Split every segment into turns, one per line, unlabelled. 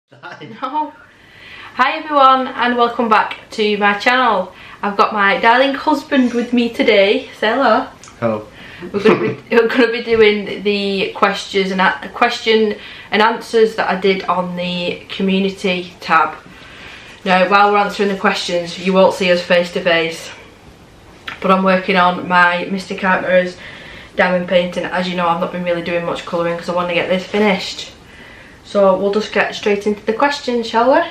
No. Hi everyone and welcome back to my channel. I've got my darling husband with me today. Say hello.
Hello.
We're going to be doing the question and answers that I did on the community tab. Now while we're answering the questions you won't see us face to face, but I'm working on my MysticArtMirrors diamond painting. As you know, I've not been really doing much colouring because I want to get this finished. So we'll just get straight into the questions, shall we?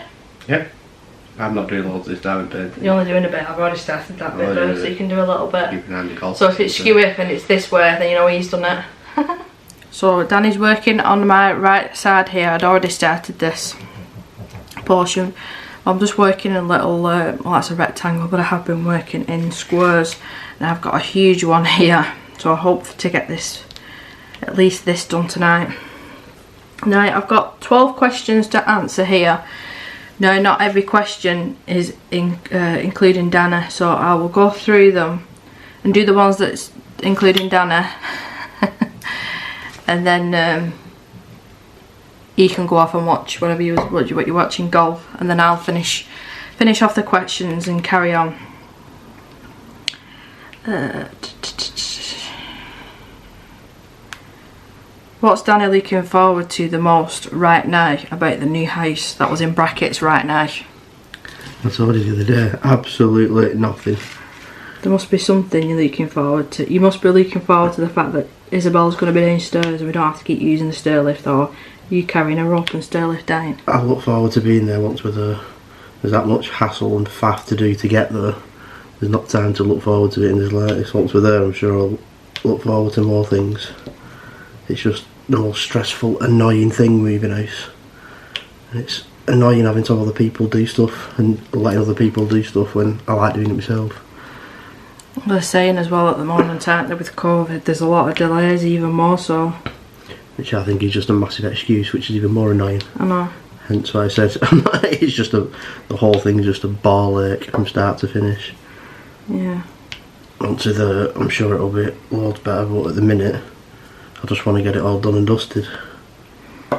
Yep. I'm not doing loads of this diamond painting.
You're only doing a bit. I've already started that bit though, so you can do a little bit. So if it's skewy and it's this way, then you know he's done it. So Danny's working on my right side here. I'd already started this portion. I'm just working in little, well that's a rectangle, but I have been working in squares. And I've got a huge one here. So I hope to get this, at least this done tonight. Now I've got 12 questions to answer here. Now not every question is including Dana, so I will go through them and do the ones that's including Dana and then you can go off and watch whatever what you're watching, golf, and then I'll finish off the questions and carry on. What's Danny looking forward to the most right now about the new house? That was in brackets, right now.
I told you the other day, absolutely nothing.
There must be something you're looking forward to. You must be looking forward to the fact that Isabel's going to be downstairs and we don't have to keep using the stair lift, or you carrying her up and stair lift down.
I look forward to being there once with her. There's that much hassle and faff to do to get there. There's not time to look forward to it in this latest. Once we're there, I'm sure I'll look forward to more things. It's just the most stressful, annoying thing moving house. And it's annoying having to have other people do stuff and letting other people do stuff when I like doing it myself.
They're saying as well at the moment, aren't they, with COVID, there's a lot of delays, even more so.
Which I think is just a massive excuse, which is even more annoying.
I know.
Hence why I said it's just the whole thing's just a ball ache from start to finish.
Yeah.
Onto the, I'm sure it'll be loads better, but at the minute I just want to get it all done and dusted.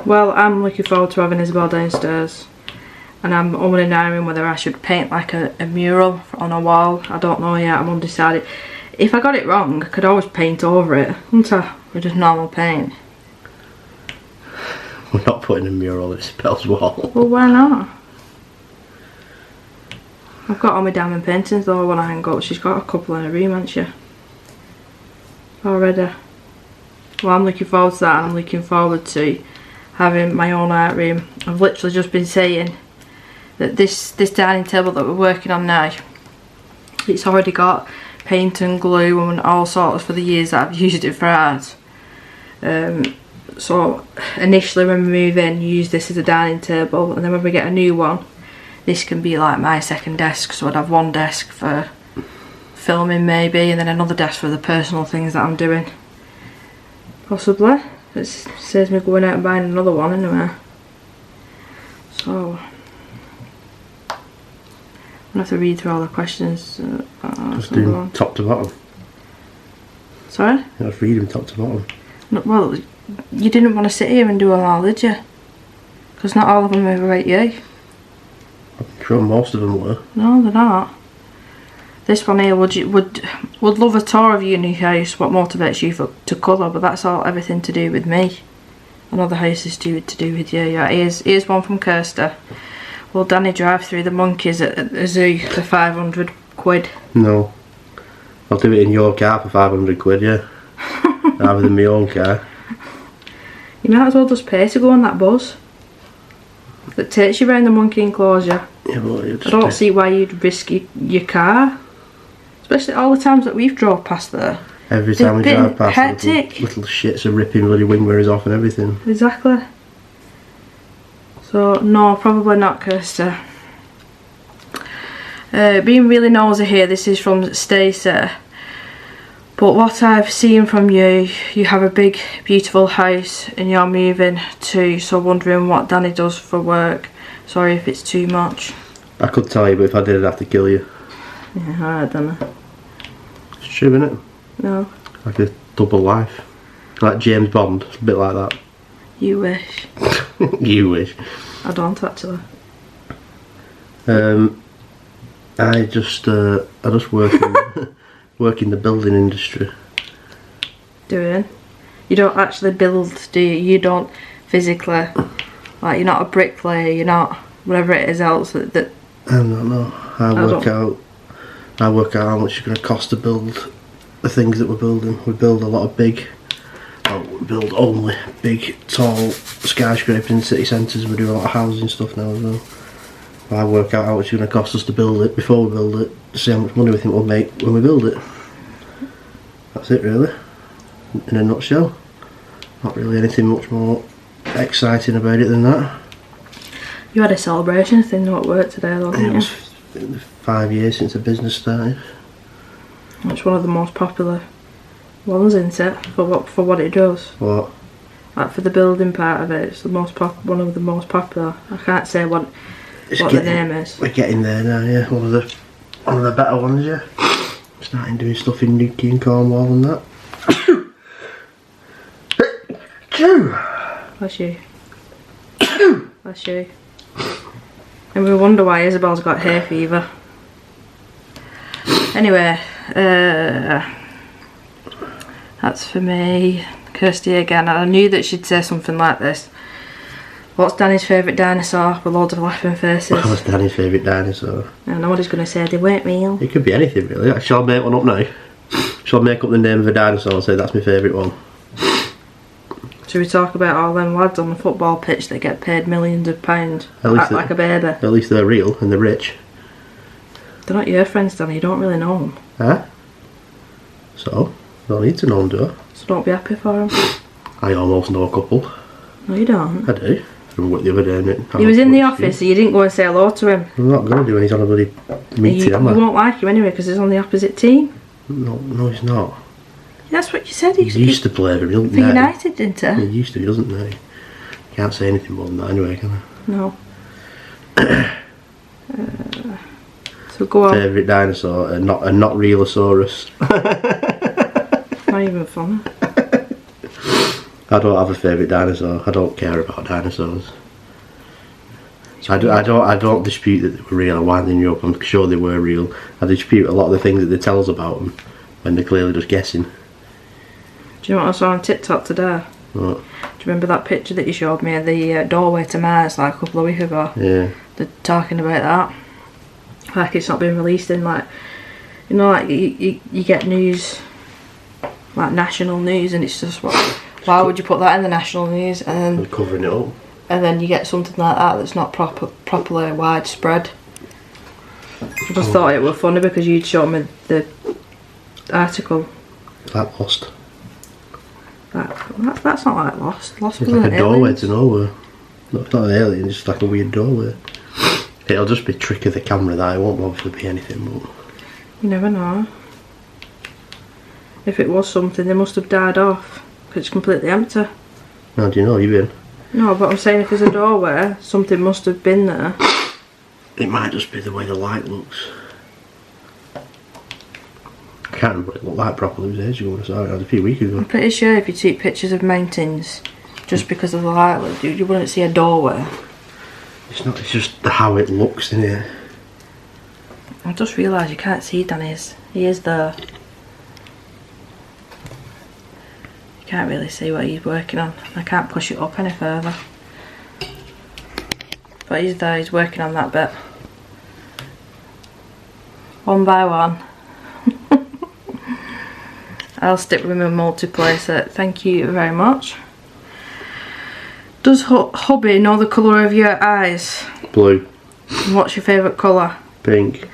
Well, I'm looking forward to having Isabel downstairs, and I'm umming and ahhing whether I should paint like a mural on a wall. I don't know yet, I'm undecided. If I got it wrong, I could always paint over it, couldn't I? With just normal paint.
We're not putting a mural in Isabel's wall.
Well, why not? I've got all my diamond paintings though when I hang up. She's got a couple in her room, hasn't she? Already. Well, I'm looking forward to that, and I'm looking forward to having my own art room. I've literally just been saying that this dining table that we're working on now, it's already got paint and glue and all sorts for the years that I've used it for art. So initially when we move in, you use this as a dining table, and then when we get a new one, this can be like my second desk. So I'd have one desk for filming maybe, and then another desk for the personal things that I'm doing. Possibly. It saves me going out and buying another one anyway. So I'm gonna have to read through all the questions.
Just doing top to bottom.
Sorry?
Just read them top to bottom.
No, well, you didn't want to sit here and do them all, did you? Because not all of them are about you.
I'm sure most of them were.
No, they're not. This one here would love a tour of your new house. What motivates you to colour? But that's all everything to do with me. Another house is to do with you. Yeah, here's one from Kirsty. Will Danny drive through the monkeys at the zoo for 500 quid?
No. I'll do it in your car for 500 quid, yeah. Rather than my own car.
You might as well just pay to go on that bus that takes you around the monkey enclosure.
Yeah, but
I don't see why you'd risk your car. Especially all the times that we've drove past there.
Every time we drive past,
hectic.
Little shits are ripping bloody wing mirrors off and everything.
Exactly. So no, probably not, Kirsty. Being really nosy here, this is from Stacey. But what I've seen from you, you have a big beautiful house and you're moving too, so wondering what Danny does for work. Sorry if it's too much.
I could tell you, but if I did I'd have to kill you.
Yeah, alright, Danny.
It's true, isn't it?
No.
Like a double life. Like James Bond, a bit like that.
You wish.
You wish.
I don't actually.
I just work in, work in the building industry.
Doing? You don't actually build, do you? You don't physically, like, you're not a bricklayer, you're not whatever it is else that
I don't know. I work out how much it's going to cost to build the things that we're building. We build a lot of we build only big, tall skyscrapers in city centres. We do a lot of housing stuff now as well. I work out how much it's going to cost us to build it before we build it, to see how much money we think we'll make when we build it. That's it really, in a nutshell. Not really anything much more exciting about it than that.
You had a celebration thing at work today though, didn't you?
It was 5 years since the business started.
It's one of the most popular ones, isn't it? For what it does.
What?
Like for the building part of it, it's the most one of the most popular. I can't say what the name is.
We're getting there now, yeah. One of the better ones, yeah. Starting doing stuff in Newquay and Cornwall and that.
Bless you. Bless you. And we wonder why Isabel's got hay fever. Anyway, that's for me. Kirsty again. I knew that she'd say something like this. What's Danny's favourite dinosaur? With loads of laughing faces.
What's Danny's favourite dinosaur?
I know what he's going to say. They weren't real.
It could be anything really. Shall I make one up now? Shall I make up the name of a dinosaur and say that's my favourite one?
Should we talk about all them lads on the football pitch that get paid millions of pounds? Act like a baby.
At least they're real and they're rich.
They're not your friends, Danny. You don't really know them.
Huh? So? Don't need to know them, do I?
So don't be happy for them.
I almost know a couple.
No, you don't.
I do. From what the other day.
He was in the office, so you didn't go and say hello to him.
I'm not going to do when he's on a bloody meeting, am I?
You won't like him anyway because he's on the opposite team.
No, he's not.
That's what you said.
He used to play for
United, didn't he?
He used to, he doesn't now. Can't say anything more than that anyway, can I?
No. So go on.
Favourite dinosaur, a not realosaurus.
Not even funny.
I don't have a favourite dinosaur. I don't care about dinosaurs. I don't dispute that they were real. I'm winding you up. I'm sure they were real. I dispute a lot of the things that they tell us about them when they're clearly just guessing.
Do you know what I saw on TikTok today?
What?
Do you remember that picture that you showed me of the doorway to Mars like a couple of weeks ago?
Yeah.
They're talking about that. Like it's not been released in like, you know, like you get news, like national news, and it's just why would you put that in the national news and
they're covering it up?
And then you get something like that that's not properly widespread. I just thought it was funny because you'd shown me the article.
That Lost.
That's not like Lost. Lost
it's
was
like
an
a doorway
aliens.
to nowhere. No, it's not an alien, it's just like a weird doorway. It'll just be a trick of the camera that it won't obviously be anything, but...
You never know. If it was something, they must have died off. Because it's completely empty.
How do you know? You've been?
No, but I'm saying if there's a doorway, something must have been there.
It might just be the way the light looks. I can't remember what it looked like properly. It was ages ago when I saw it. It was a few weeks ago.
I'm pretty sure if you take pictures of mountains, just because of the light, you wouldn't see a doorway.
It's not, it's just how it looks in here.
I just realised you can't see Danny's. He is there. You can't really see what he's working on. I can't push it up any further. But he's there, he's working on that bit. One by one. I'll stick with my multiplacer. Thank you very much. Does hubby know the colour of your eyes?
Blue.
And what's your favourite colour?
Pink.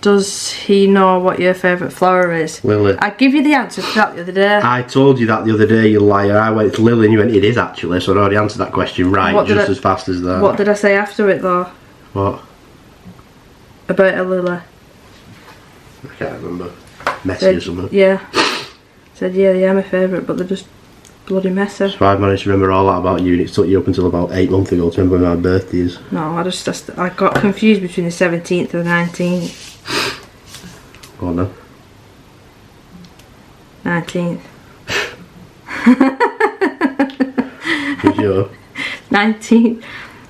Does he know what your favourite flower is?
Lily.
I give you the answer to that the other day.
I told you that the other day, you liar. I went to Lily and you went, it is actually, so I'd already answered that question right, just as fast as that.
What did I say after it though?
What?
About a lily.
I can't remember. Messy or something.
Yeah. Said yeah, my favourite, but they're just bloody messy.
So I've managed to remember all that about you, and it took you up until about 8 months ago to remember when my birthday is.
No, I got confused between the 17th and the 19th.
Go on then.
19th.
Who's your?
19th.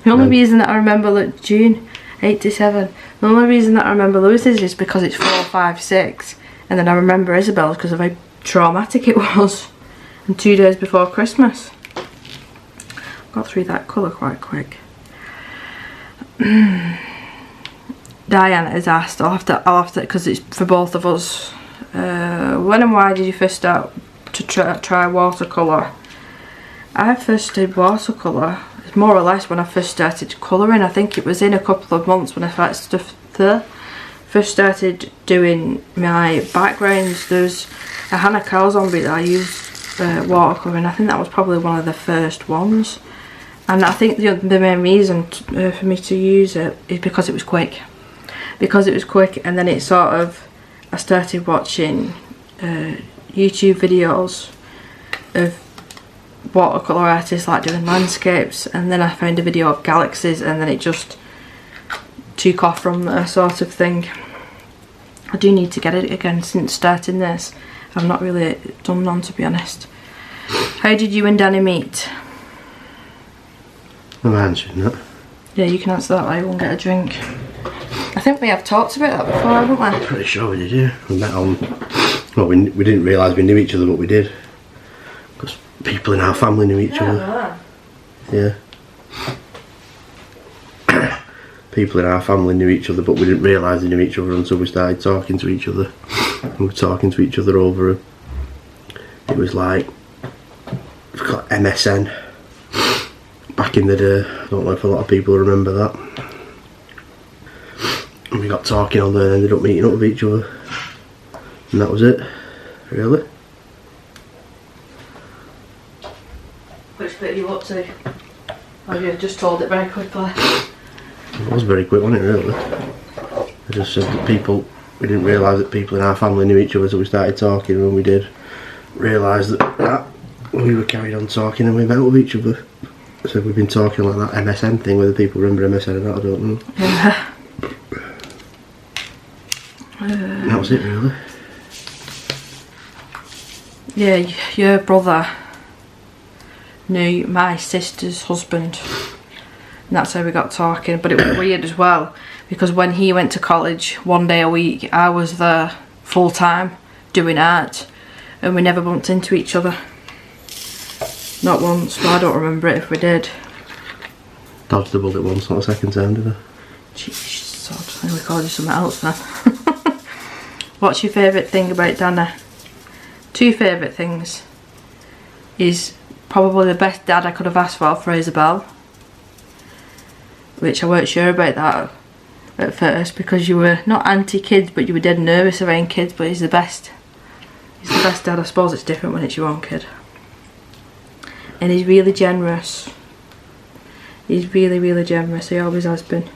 The only reason that I remember June 87. The only reason that I remember Lewis's is because it's 4, 5, 6, and then I remember Isabel's because of how traumatic it was. And 2 days before Christmas. Got through that colour quite quick. Diana has asked, I'll have to, because it's for both of us. When and why did you first start to try watercolour? I first did watercolour, it's more or less when I first started colouring. I think it was in a couple of months when I first started doing my backgrounds. There's a Hannah Cow zombie that I used watercolouring. I think that was probably one of the first ones. And I think the main reason for me to use it is because it was quick. Because it was quick, and then it sort of, I started watching YouTube videos of watercolour artists like doing landscapes, and then I found a video of galaxies, and then it just took off from there, sort of thing. I do need to get it again since starting this. I've not really done none, to be honest. How did you and Danny meet?
I'm answering that.
Yeah, you can answer that while you won't get a drink. I think we have talked about that before, haven't we?
I'm pretty sure we did, yeah. We met on... Well, we didn't realise we knew each other, but we did. Because people in our family knew each other. Yeah. People in our family knew each other, but we didn't realise they knew each other until we started talking to each other. We were talking to each other over... It was like... We've got MSN. Back in the day. I don't know if a lot of people remember that. And we got talking on there and ended up meeting up with each other. And that was it. Really.
Which bit are you up to? Oh, you just told it very quickly.
It was very quick, wasn't it, really? I just said that we didn't realise that people in our family knew each other, so we started talking. And when we did realise that we were carried on talking and we met up with each other. So we've been talking like that MSN thing, whether people remember MSN or not, I don't know.
Yeah.
That was it, really.
Yeah, your brother knew my sister's husband, and that's how we got talking. But it was weird as well, because when he went to college 1 day a week, I was there full time doing art, and we never bumped into each other. Not once, but I don't remember it if we did.
Dodged the bullet once, not a second time, did I?
Jeez, sod. I think we called you something else then. What's your favourite thing about Dana? 2 favourite things is probably the best dad I could have asked for Isabel, which I weren't sure about that at first because you were not anti-kids, but you were dead nervous around kids. But he's the best. He's the best dad. I suppose it's different when it's your own kid. And he's really generous. He's really, really generous. He always has been.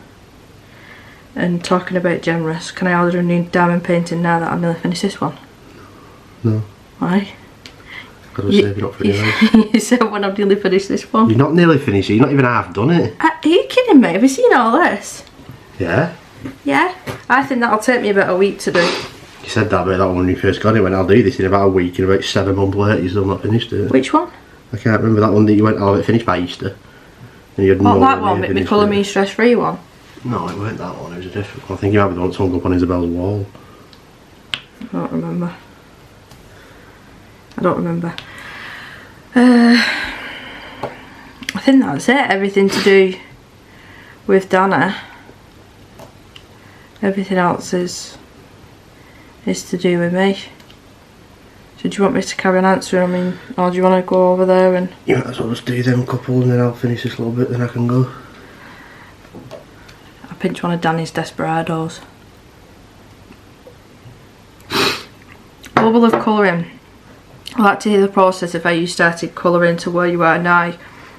And talking about generous, can I order a new diamond painting now that I've nearly finished this one?
No.
Why?
I was saving up for it.
You said when I've nearly finished this one.
You're not nearly finished it, you're not even half done it.
Are you kidding me? Have you seen all this?
Yeah.
Yeah? I think that'll take me about a week to do.
You said that about that one when you first got it, when I'll do this in about a week, and about 7 months later you've still not finished it.
Which one?
I can't remember that one that you went, oh, it finished by Easter. And you had
what, that one? The Colour Me Stress Free one?
No, it weren't that one, it was a different one. I think you might be the one that's hung up on Isabel's wall.
I don't remember. I don't remember. I think that's it. Everything to do with Dana. Everything else is to do with me. So do you want me to carry on answering? I mean, or do you want to go over there and...
You might as well just do them couple and then I'll finish this little bit, then I can go.
I'll pinch one of Danny's Desperados. Bubble of colouring. I'd like to hear the process of how you started colouring to where you are now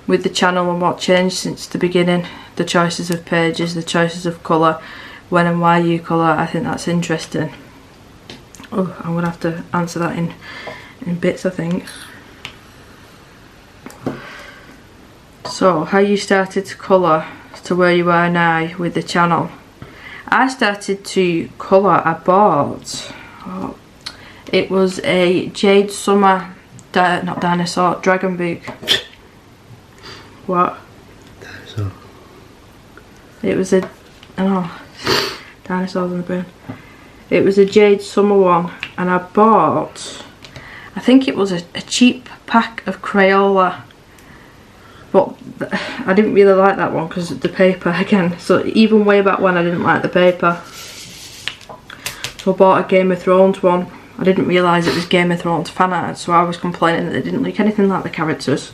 with the channel and what changed since the beginning. The choices of pages, the choices of colour, when and why you colour. I think that's interesting. Oh, I'm going to have to answer that in bits, I think. So, how you started to colour to where you are now with the channel. I started to colour, I bought... Oh, it was a Jade Summer, not dinosaur, dragon book. What?
Dinosaur.
It was a, oh, dinosaurs in the brain. It was a Jade Summer one, and I bought, I think it was a cheap pack of Crayola, but I didn't really like that one because of the paper again. So even way back when, I didn't like the paper. So I bought a Game of Thrones one. I didn't realise it was Game of Thrones fan art, so I was complaining that they didn't look anything like the characters.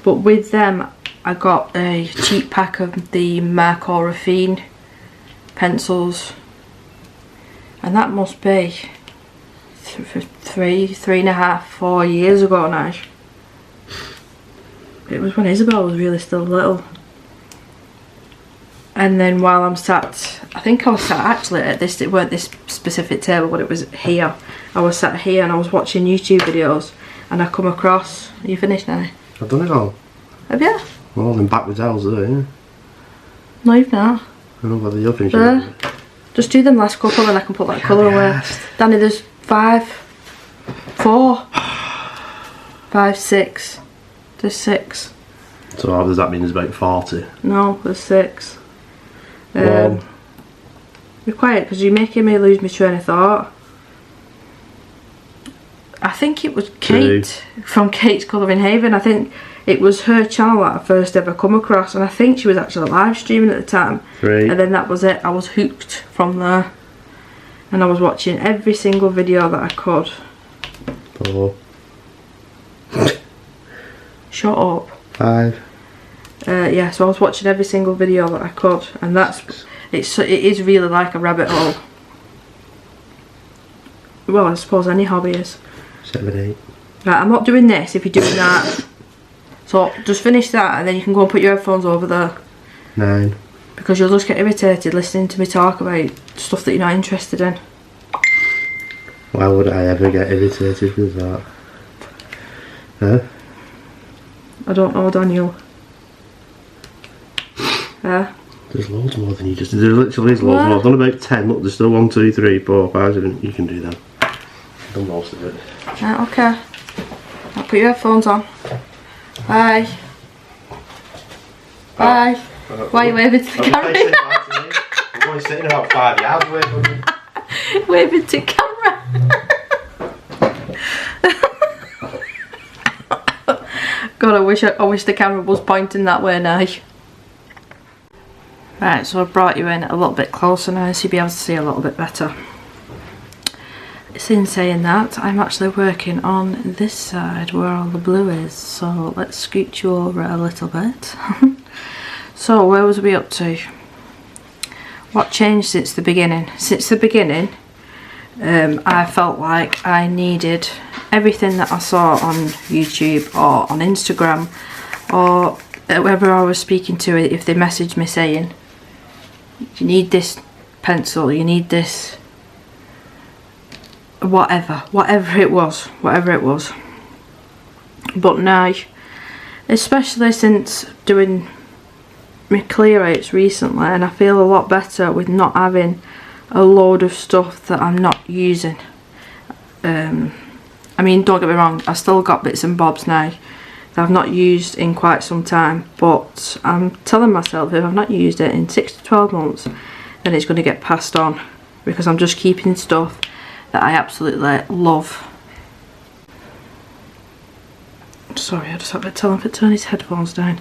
But with them, I got a cheap pack of the Marco Raffine pencils, and that must be 3.5, 4 years ago now. It was when Isabel was really still little. And then while I'm sat, I think I was sat actually at this, it weren't this specific table, but it was here. I was sat here and I was watching YouTube videos, and I come across, are you finished now?
I've done it all.
Have you?
Well, then backwards L's there, yeah.
No, you've not.
I don't know whether you're finishing.
Just do them last couple and I can put that colour away. Danny, there's 5, 4, 5, 6. There's 6.
So does that mean there's about 40?
No, there's 6.
Be
quiet because you're making me lose my train of thought. I think it was Kate from Kate's Colouring Haven. I think it was her channel that I first ever come across, and I think she was actually live streaming at the time.
3.
And then that was it. I was hooked from there, and I was watching every single video that I could.
4.
Shut up.
5.
Yeah, so I was watching every single video that I could, and it is really like a rabbit hole. Well, I suppose any hobby is.
7, 8.
Right, I'm not doing this if you're doing that. So just finish that and then you can go and put your headphones over there.
9.
Because you'll just get irritated listening to me talk about stuff that you're not interested in.
Why would I ever get irritated with that? Huh?
I don't know, Daniel.
There's loads more than you just did. There literally is loads more. I've done about 10. Look, there's still 1, 2, 3, 4, 5, 7. You can do that. I've done most of it.
Right, okay. I'll put your headphones on. Bye. Bye. Why are you waving to the camera?
I'm only sitting about 5 yards away from you.
Waving to camera. God, I wish the camera was pointing that way now. Right, so I brought you in a little bit closer now so you'll be able to see a little bit better. In saying that, I'm actually working on this side where all the blue is, so let's scooch you over a little bit. So where was we up to? What changed since the beginning? Since the beginning, I felt like I needed everything that I saw on YouTube or on Instagram or whoever I was speaking to, if they messaged me saying, you need this pencil, you need this, whatever it was. But now, especially since doing my clear outs recently, and I feel a lot better with not having a load of stuff that I'm not using. I mean, don't get me wrong, I've still got bits and bobs now that I've not used in quite some time, but I'm telling myself if I've not used it in 6 to 12 months, then it's going to get passed on, because I'm just keeping stuff that I absolutely love. Sorry, I just have to tell him to turn his headphones down.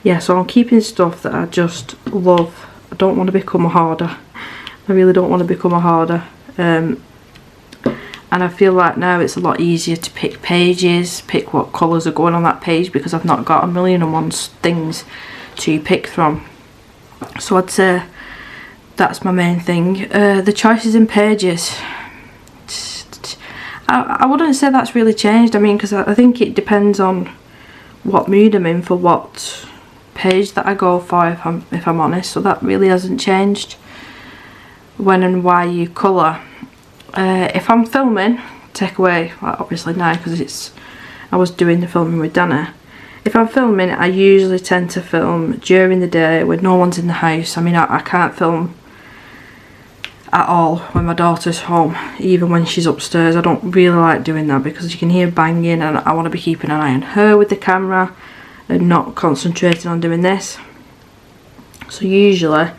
Yeah, so I'm keeping stuff that I just love. I don't want to become a hoarder. I really don't want to become a hoarder. And I feel like now it's a lot easier to pick pages, pick what colours are going on that page, because I've not got 1,000,001 things to pick from. So I'd say that's my main thing. The choices in pages, I wouldn't say that's really changed. I mean, because I think it depends on what mood I'm in for what page that I go for, if I'm honest. So that really hasn't changed. When and why you colour. If I'm filming, take away, well, obviously now, because I was doing the filming with Dana. If I'm filming, I usually tend to film during the day when no one's in the house. I mean, I can't film at all when my daughter's home, even when she's upstairs. I don't really like doing that because you can hear banging, and I want to be keeping an eye on her with the camera and not concentrating on doing this. So usually,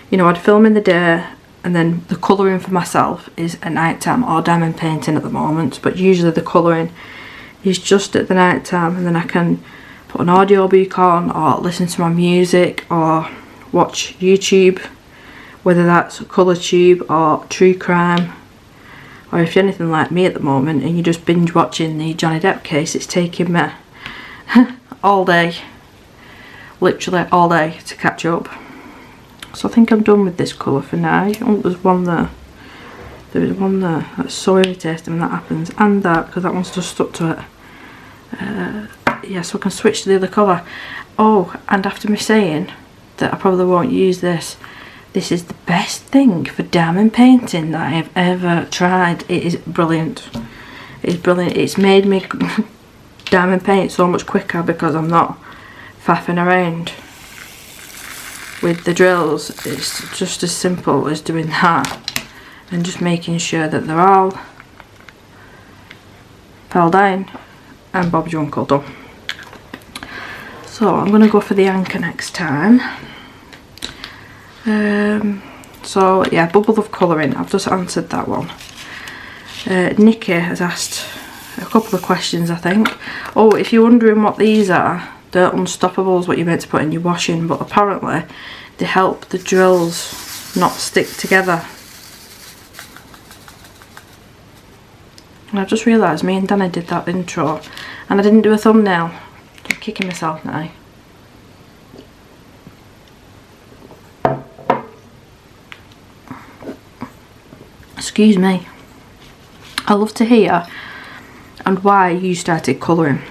you know, I'd film in the day, and then the colouring for myself is at night time, or diamond painting at the moment, but usually the colouring is just at the night time, and then I can put an audiobook on, or listen to my music, or watch YouTube, whether that's ColourTube or True Crime, or if you're anything like me at the moment and you're just binge watching the Johnny Depp case, it's taking me all day, literally all day, to catch up. So I think I'm done with this colour for now. Oh, there's one there. There is one there. That's so irritating when that happens. And that, because that one's just stuck to it. Yeah, so I can switch to the other colour. Oh, and after me saying that I probably won't use this, this is the best thing for diamond painting that I have ever tried. It is brilliant. It's brilliant. It's made me diamond paint so much quicker because I'm not faffing around with the drills. It's just as simple as doing that and just making sure that they're all fell down and Bob's your uncle done. So I'm going to go for the anchor next time. So yeah, bubble of colouring, I've just answered that one. Nikki has asked a couple of questions, I think. Oh, if you're wondering what these are, they're Unstoppables, what you're meant to put in your washing, but apparently they help the drills not stick together. And I've just realised me and Danny did that intro and I didn't do a thumbnail. I'm kicking myself now. Excuse me. I love to hear and why you started colouring.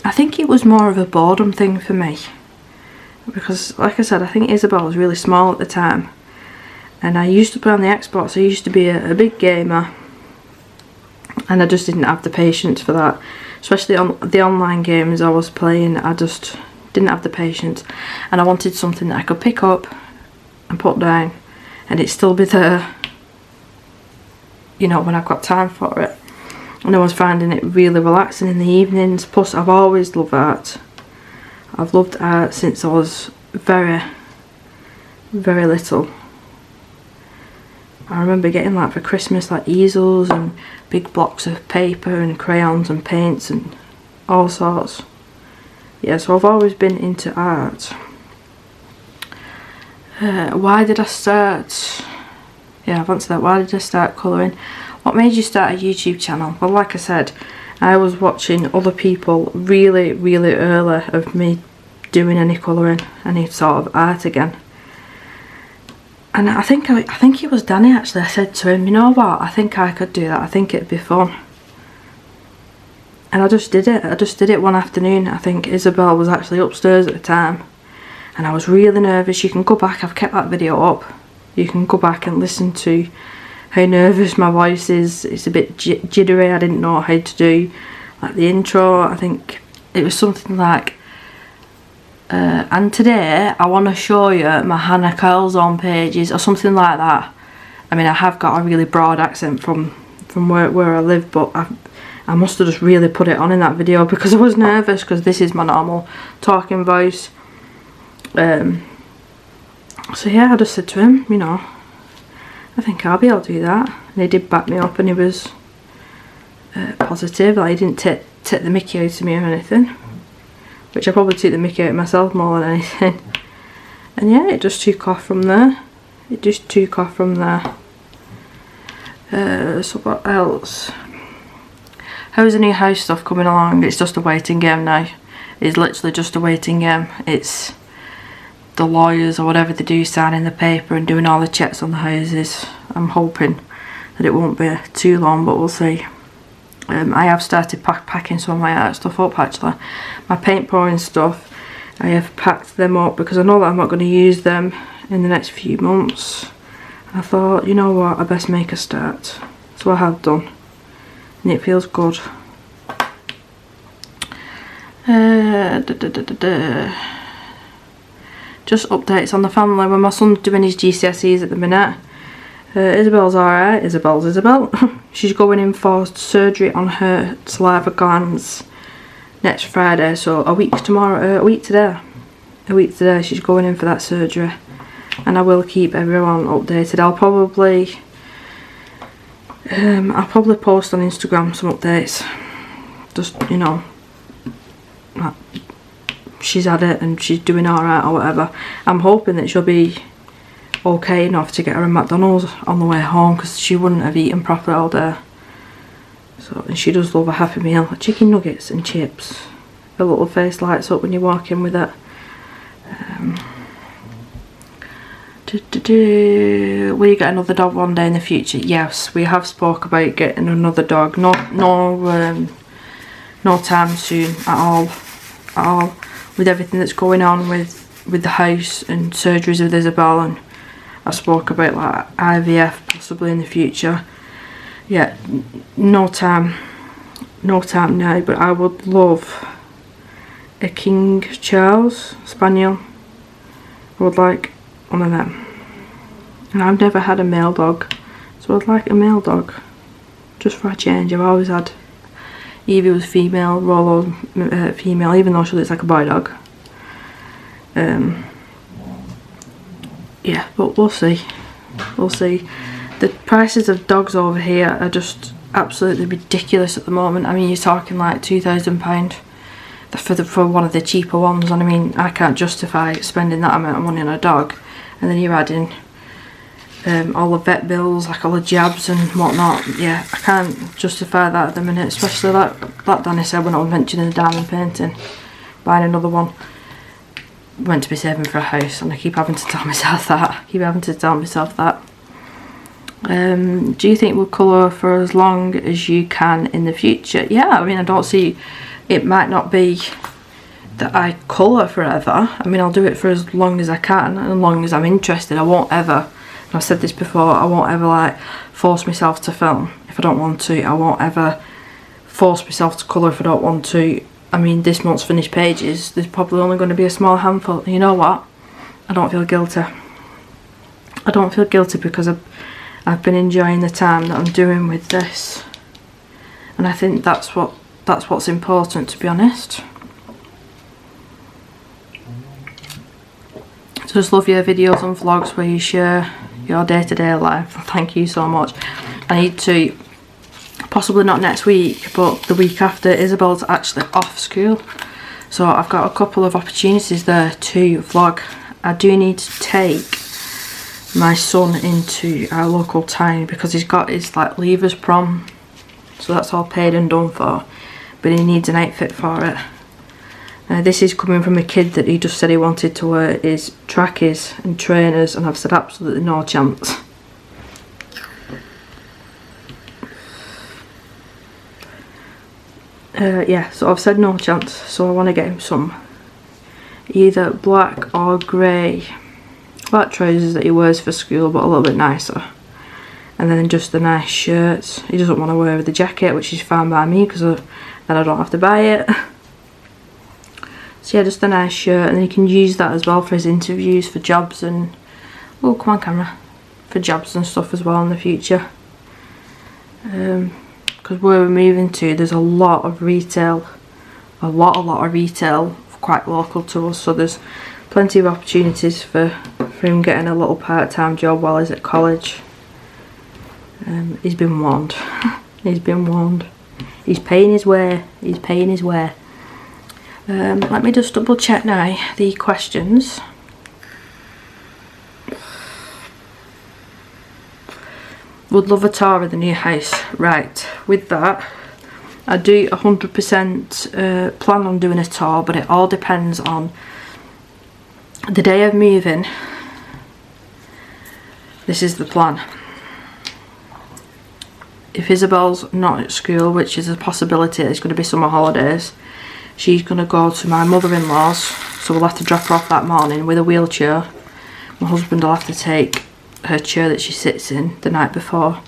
I think it was more of a boredom thing for me, because like I said, I think Isabel was really small at the time, and I used to play on the Xbox. I used to be a big gamer, and I just didn't have the patience for that, especially on the online games I was playing. I just didn't have the patience, and I wanted something that I could pick up and put down and it still be there, you know, when I've got time for it. And I was finding it really relaxing in the evenings. Plus I've always loved art. I've loved art since I was very, very little. I remember getting like for Christmas like easels and big blocks of paper and crayons and paints and all sorts. Yeah, so I've always been into art. Why did I start? Yeah, I've answered that. Why did I start colouring? What made you start a YouTube channel? Well, like I said, I was watching other people really, really early of me doing any colouring, any sort of art again. And I think it was Danny actually. I said to him, you know what, I think I could do that. I think it'd be fun. And I just did it. I just did it one afternoon. I think Isabel was actually upstairs at the time. And I was really nervous. You can go back, I've kept that video up. You can go back and listen to how nervous my voice is. It's a bit jittery. I didn't know how to do like the intro. I think it was something like, and today I want to show you my Hannah curls on pages, or something like that. I mean, I have got a really broad accent from where I live, but I must have just really put it on in that video because I was nervous, because this is my normal talking voice. So yeah, I just said to him, you know, I think I'll be able to do that. And he did back me up, and he was positive. Like, he didn't take the mickey out of me or anything, which I probably took the mickey out of myself more than anything. And yeah, it just took off from there. It just took off from there. So what else? How's the new house stuff coming along? It's just a waiting game now. It's literally just a waiting game. It's the lawyers or whatever they do signing the paper and doing all the checks on the houses. I'm hoping that it won't be too long, but we'll see. I have started packing some of my art stuff up actually. My paint pouring stuff, I have packed them up because I know that I'm not going to use them in the next few months. I thought, you know what, I best make a start. So I have done, and it feels good. Just updates on the family. When my son's doing his GCSEs at the minute, Isabel's alright. Isabel. She's going in for surgery on her saliva glands next Friday, so a week tomorrow, a week today she's going in for that surgery, and I will keep everyone updated. I'll probably post on Instagram some updates, just, you know, like she's had it and she's doing alright or whatever. I'm hoping that she'll be okay enough to get her a McDonald's on the way home, because she wouldn't have eaten properly all day. So, and she does love a Happy Meal, chicken nuggets and chips. Her little face lights up when you walk in with it. Will you get another dog one day in the future? Yes, we have spoke about getting another dog. No time soon at all. With everything that's going on with the house and surgeries with Isabel, and I spoke about like IVF possibly in the future. Yeah, no time now, but I would love a King Charles Spaniel. I would like one of them. And I've never had a male dog, so I'd like a male dog, just for a change. I've always had, Evie was female, Rolo female, even though she looks like a boy dog. Yeah, but we'll see. The prices of dogs over here are just absolutely ridiculous at the moment. I mean, you're talking like £2,000 for one of the cheaper ones, and I mean, I can't justify spending that amount of money on a dog. And then you're adding all the vet bills, like all the jabs and whatnot. Yeah, I can't justify that at the minute, especially like Danny said when I was mentioning the diamond painting, buying another one. Meant to be saving for a house, and I keep having to tell myself that. Do you think we'll colour for as long as you can in the future? Yeah, I mean, I don't see, it might not be that I colour forever. I mean, I'll do it for as long as I can, and as long as I'm interested. I won't ever, and I've said this before, I won't ever like force myself to film if I don't want to. I won't ever force myself to colour if I don't want to. I mean, this month's finished pages, there's probably only going to be a small handful. And you know what? I don't feel guilty. I don't feel guilty because I've been enjoying the time that I'm doing with this, and I think that's what's important, to be honest. Just love your videos and vlogs where you share your day-to-day life. Thank you so much. I need to, possibly not next week, but the week after, Isabel's actually off school, so I've got a couple of opportunities there to vlog. I do need to take my son into our local town because he's got his like leavers prom, so that's all paid and done for, but he needs an outfit for it. This is coming from a kid that he just said he wanted to wear his trackies and trainers, and I've said absolutely no chance. Yeah, so I've said no chance, so I want to get him some either black or grey black trousers that he wears for school, but a little bit nicer, and then just the nice shirts. He doesn't want to wear the jacket, which is fine by me because then I don't have to buy it. So yeah, just a nice shirt, and then he can use that as well for his interviews, for jobs, and oh, come on camera, for jobs and stuff as well in the future. Because where we're moving to, there's a lot of retail, a lot of retail quite local to us, so there's plenty of opportunities for him getting a little part-time job while he's at college. He's been warned. He's been warned. He's paying his way. He's paying his way. Let me just double check now the questions. Would love a tour of the new house. Right, with that, I do 100% plan on doing a tour, but it all depends on the day of moving. This is the plan. If Isabel's not at school, which is a possibility, it's going to be summer holidays, she's going to go to my mother-in-law's, so we'll have to drop her off that morning with a wheelchair. My husband will have to take her chair that she sits in the night before,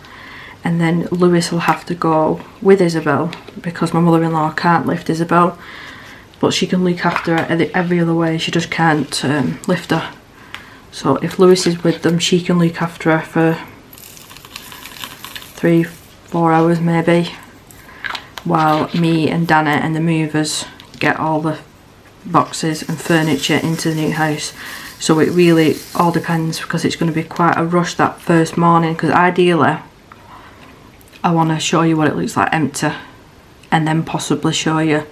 and then Lewis will have to go with Isabel because my mother-in-law can't lift Isabel, but she can look after her every other way. She just can't lift her. So if Lewis is with them, she can look after her for 3-4 hours maybe, while me and Dana and the movers get all the boxes and furniture into the new house. So it really all depends, because it's going to be quite a rush that first morning, because ideally I want to show you what it looks like empty, and then possibly show you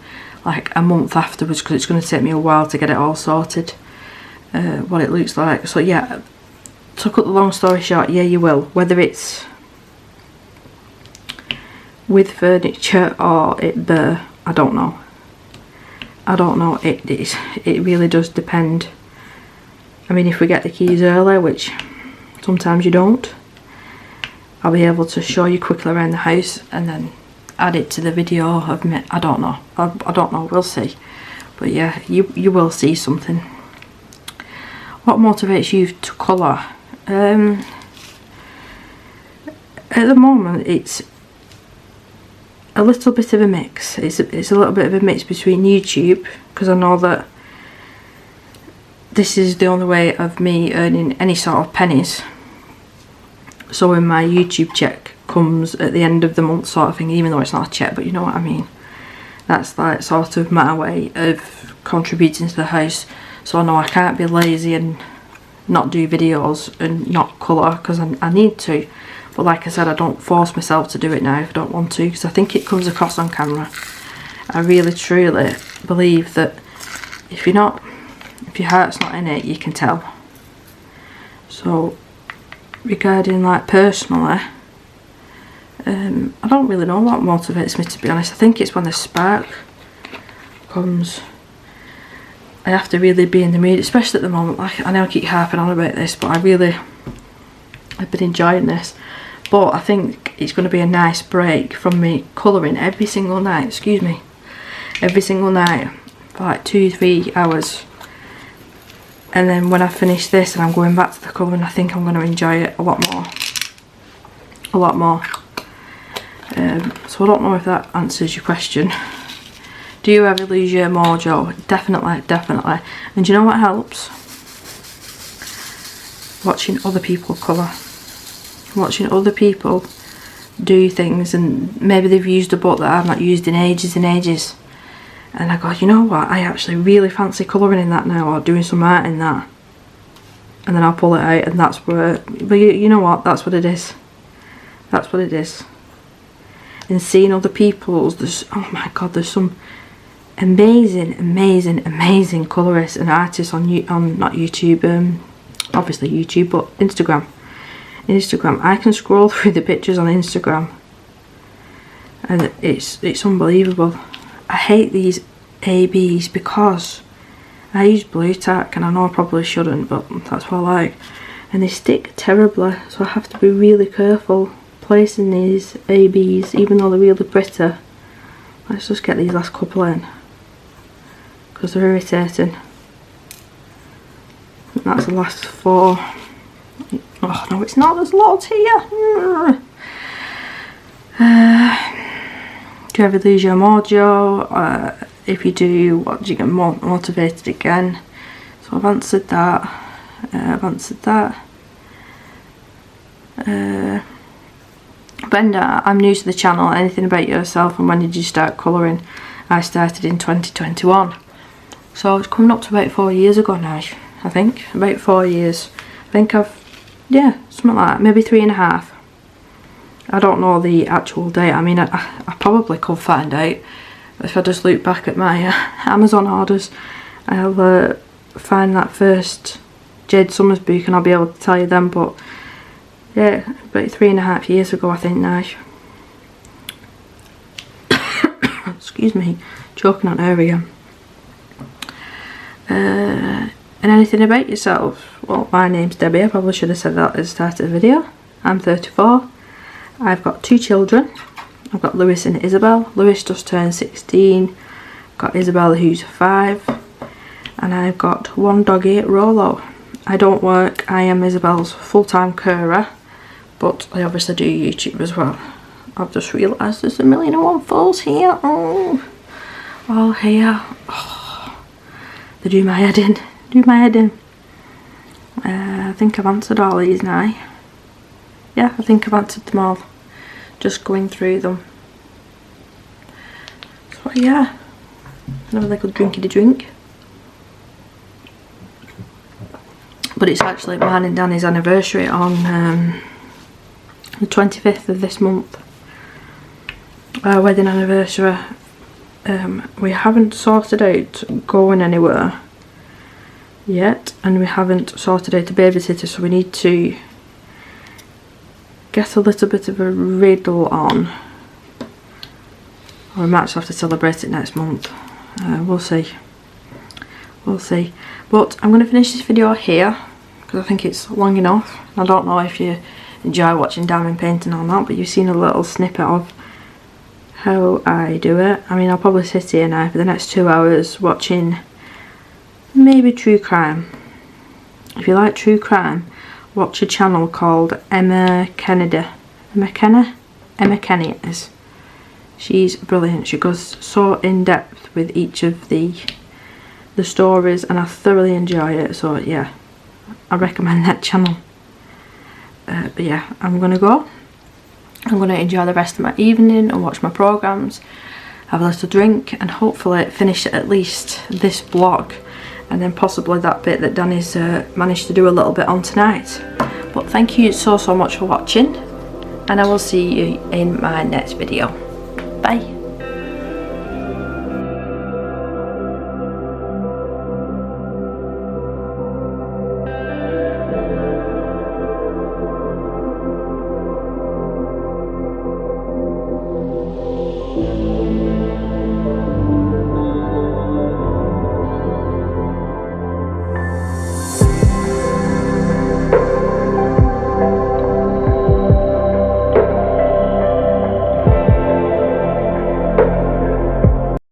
like a month afterwards, because it's going to take me a while to get it all sorted, what it looks like. So yeah, to cut the long story short, yeah, you will, whether it's with furniture or it bare, I don't know. It really does depend. I mean, if we get the keys early, which sometimes you don't, I'll be able to show you quickly around the house and then add it to the video of me. I don't know. I don't know. We'll see. But yeah, you will see something. What motivates you to colour? At the moment, it's a little bit of a mix. It's a little bit of a mix between YouTube, because I know that this is the only way of me earning any sort of pennies. So when my YouTube check comes at the end of the month sort of thing, even though it's not a check, but you know what I mean, that's like sort of my way of contributing to the house. So I know I can't be lazy and not do videos and not colour, because I need to. But like I said, I don't force myself to do it now if I don't want to, because I think it comes across on camera. I really truly believe that if your heart's not in it, you can tell. So regarding like personally, I don't really know what motivates me, to be honest. I think it's when the spark comes. I have to really be in the mood, especially at the moment. Like, I know I keep harping on about this, but I've been enjoying this. But I think it's going to be a nice break from me colouring every single night, every single night for like 2-3 hours. And then when I finish this and I'm going back to the colouring, I think I'm going to enjoy it a lot more. So I don't know if that answers your question. Do you ever lose your mojo? Definitely. And do you know what helps? Watching other people colour. Watching other people do things, and maybe they've used a book that I've not used in ages and ages, and I go, you know what, I actually really fancy colouring in that now, or doing some art in that, and then I'll pull it out, and that's where, but you know what, that's what it is. And seeing other people's, there's, oh my god, there's some amazing colourists and artists on not YouTube, obviously YouTube, but Instagram. I can scroll through the pictures on Instagram and it's unbelievable. I hate these ABs because I use blue tack, and I know I probably shouldn't, but that's what I like, and they stick terribly, so I have to be really careful placing these ABs, even though they're really pretty. Let's just get these last couple in because they're irritating. And that's the last 4. Oh no, it's not, there's loads here. Do you ever lose your mojo? If you do, what do you get motivated again? So I've answered that. Brenda, I'm new to the channel. Anything about yourself, and when did you start colouring? I started in 2021. So it's coming up to about 4 years ago now, I think. About 4 years. I think yeah, something like that, maybe 3.5. I don't know the actual date. I mean, I probably could find out if I just look back at my Amazon orders. I'll find that first Jade Summers book and I'll be able to tell you then. But yeah, about 3.5 years ago, I think now. Excuse me, choking on air again. And anything about yourself? Well, my name's Debbie. I probably should have said that at the start of the video. I'm 34. I've got 2 children. I've got Lewis and Isabel. Lewis just turned 16. I've got Isabel, who's 5. And I've got 1 doggy, Rolo. I don't work. I am Isabel's full-time carer, but I obviously do YouTube as well. I've just realised there's 1,000,001 falls here. Oh, all here. Oh, they do my head in. I think I've answered all these now. Yeah, I think I've answered them all. Just going through them. So yeah, Have a little drinkity drink. But it's actually mine and Danny's anniversary on the 25th of this month. Our wedding anniversary. We haven't sorted out going anywhere yet, and we haven't sorted out a babysitter, so we need to get a little bit of a riddle on, or we might just have to celebrate it next month. We'll see, but I'm going to finish this video here because I think it's long enough. I don't know if you enjoy watching diamond painting or not, but you've seen a little snippet of how I do it. I mean, I'll probably sit here now for the next 2 hours watching maybe true crime. If you like true crime, watch a channel called Emma Kennedy. Emma Kennedy it is. She's brilliant. She goes so in depth with each of the stories, and I thoroughly enjoy it. So yeah, I recommend that channel. But yeah, I'm gonna go. I'm going to enjoy the rest of my evening and watch my programmes, have a little drink, and hopefully finish at least this vlog, and then possibly that bit that Danny's managed to do a little bit on tonight. But thank you so much for watching, and I will see you in my next video. Bye.